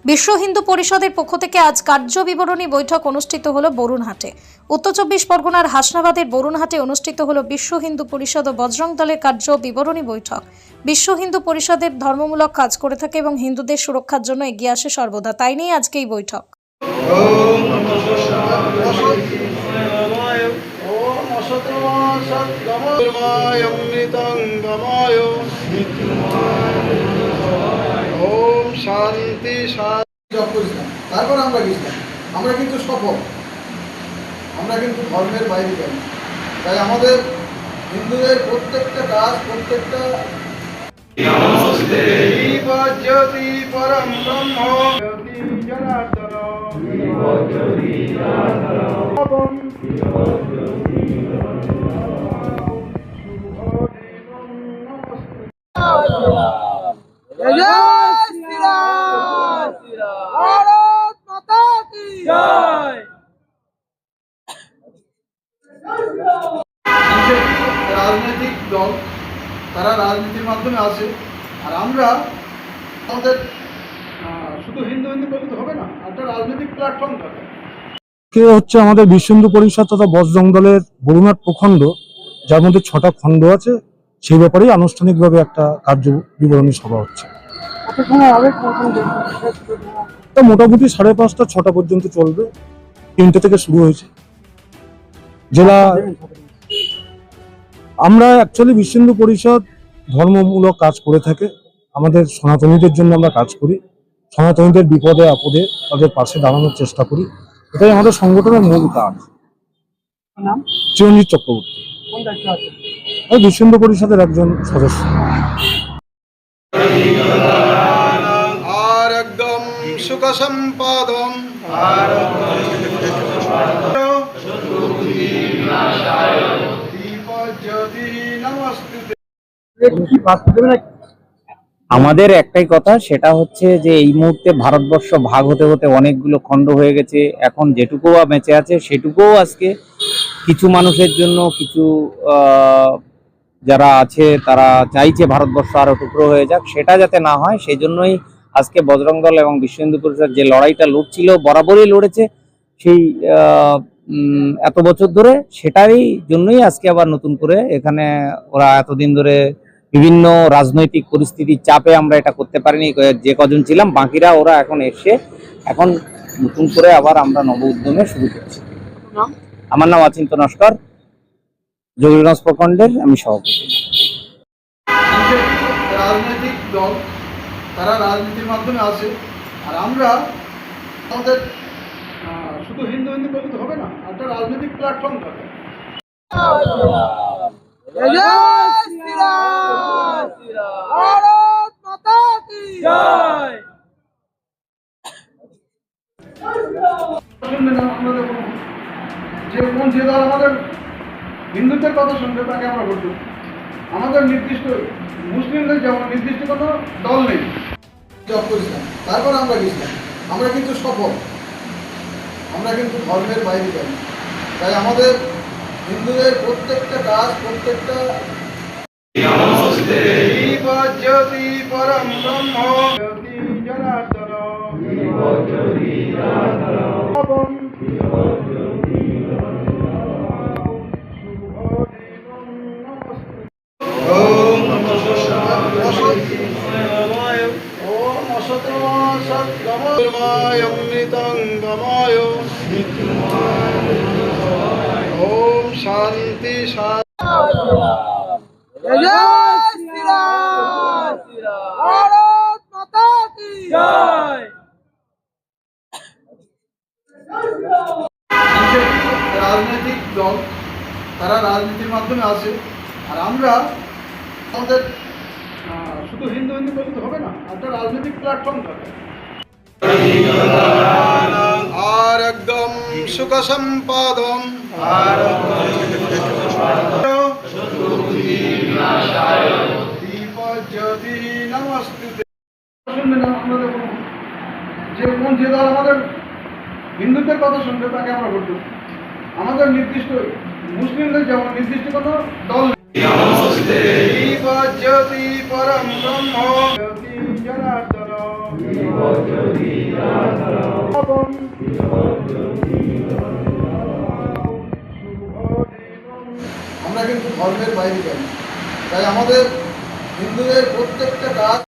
বিশ্ব হিন্দু পরিষদের পক্ষ থেকে আজ কার্য বিবরণী বৈঠক অনুষ্ঠিত হলো বরুণহাটে। উত্তর চব্বিশ পরগনার হাসনাবাদের বরুণহাটে অনুষ্ঠিত হলো বিশ্ব হিন্দু পরিষদ ও বজরং দলের কার্য বিবরণী বৈঠক। বিশ্ব হিন্দু পরিষদের ধর্মমূলক কাজ করে থাকে এবং হিন্দুদের সুরক্ষার জন্য এগিয়ে আসে সর্বদা, তাই নিয়ে আজকে এই বৈঠক। শান্তি তারপর আমরা গেছিলাম, আমরা কিন্তু সফল, আমরা কিন্তু ধর্মের বাইরে যাই। তাই আমাদের হিন্দুদের প্রত্যেকটা কাজ, প্রত্যেকটা জ্যোতি পরম ব্রহ্ম জ্যোতি জনার্দন রাজনৈতিক দল, তারা রাজনীতির মাধ্যমে আসে, আর আমরা আমাদের শুধু হিন্দু হিন্দু বলতে হবে না, একটা রাজনৈতিক প্ল্যাটফর্ম থাকে। কে হচ্ছে আমাদের বিশ্ব হিন্দু পরিষদ তথা বজরং দলের বরুণহাট প্রখণ্ড, যার মধ্যে 6টা খণ্ড আছে, সেই ব্যাপারেই আনুষ্ঠানিকভাবে একটা কার্য বিবরণী সভা হচ্ছে। মোটামুটি 5:30 6টা পর্যন্ত চলবে, 3টে থেকে শুরু হয়েছে। জেলা আমরা অ্যাকচুয়ালি বিশ্ব হিন্দু পরিষদ ধর্মমূলক কাজ করে থাকে, আমাদের সনাতনীদের জন্য আমরা কাজ করি, সনাতনীদের বিপদে আপদে তাদের পাশে দাঁড়ানোর চেষ্টা করি, এটাই আমাদের সংগঠনের মূল কাজ। চিরঞ্জিত চক্রবর্তী, বিশ্ব হিন্দু পরিষদের একজন সদস্য। আর একদম সুখ সম্পাদন আমাদের একটাই কথা, সেটা হচ্ছে যে এই মুহূর্তে ভারতবর্ষ ভাগ হতে হতে অনেকগুলো খণ্ড হয়ে গেছে। এখন যেটুকু বেঁচে আছে সেটুকুও আজকে কিছু মানুষের জন্য, কিছু যারা আছে তারা চাইছে ভারতবর্ষ আরো টুকরো হয়ে যাক, সেটা যাতে না হয় সেই জন্যই আজকে বজরং দল এবং বিশ্ব হিন্দু পরিষদ যে লড়াইটা লড়ছিল, বরাবরই লড়েছে সেই এত বছর ধরে, সেটারই জন্যই আজকে আবার নতুন করে এখানে ওরা এতদিন ধরে বিভিন্ন রাজনৈতিক পরিস্থিতির চাপে আমরা এটা করতে পারিনি, যে কজন ছিলাম বাকিরা ওরা এখন এসে এখন নতুন করে আবার আমরা নব উদ্যমে শুরু করছি। আমার নাম অচিন্ত নস্কর, যোগীগঞ্জ প্রখণ্ডের আমি সভাপতি। রাজনৈতিক দল, তারা রাজনীতির মাধ্যমে আসে, আর আমরা আমাদের শুধু হিন্দু হিন্দু বলতে হবে না, একটা রাজনৈতিক প্ল্যাটফর্ম থাকে। যে দল আমাদের হিন্দুদের কথা শুনবে তাকে আমরা ভোট দেব। আমাদের নির্দিষ্ট, মুসলিমদের যেমন নির্দিষ্ট কোনো দল নেই। জব করেছিলাম, তারপর আমরা গেছিলাম, আমরা কিন্তু সফল, আমরা কিন্তু ধর্মের বাইরে যাই। তাই আমাদের হিন্দুদের প্রত্যেকটা কাজ, প্রত্যেকটা জ্যোতি পরম ব্রহ্ম জ্যোতি জনার্দন শান্তি রাজনৈতিক দল, তারা রাজনীতির মাধ্যমে আসে, আর আমরা আমাদের শুধু হিন্দু হিন্দু বলতে হবে না, একটা রাজনৈতিক প্ল্যাটফর্ম থাকে। আর একদম সুখ সম্পাদন জ্যোতি নমস্তুতে। যে দল আমাদের হিন্দুদের কথা শুনবে তাকে আমরা ভোট দেব। আমাদের নির্দিষ্ট, মুসলিমদের যেমন নির্দিষ্ট কোনো দল নেই। জ্যোতি পরম ব্রহ্ম জ্যোতি জনার্দন আমরা কিন্তু ধর্মের বাইরে যাই, তাই আমাদের হিন্দুদের প্রত্যেকটা কাজ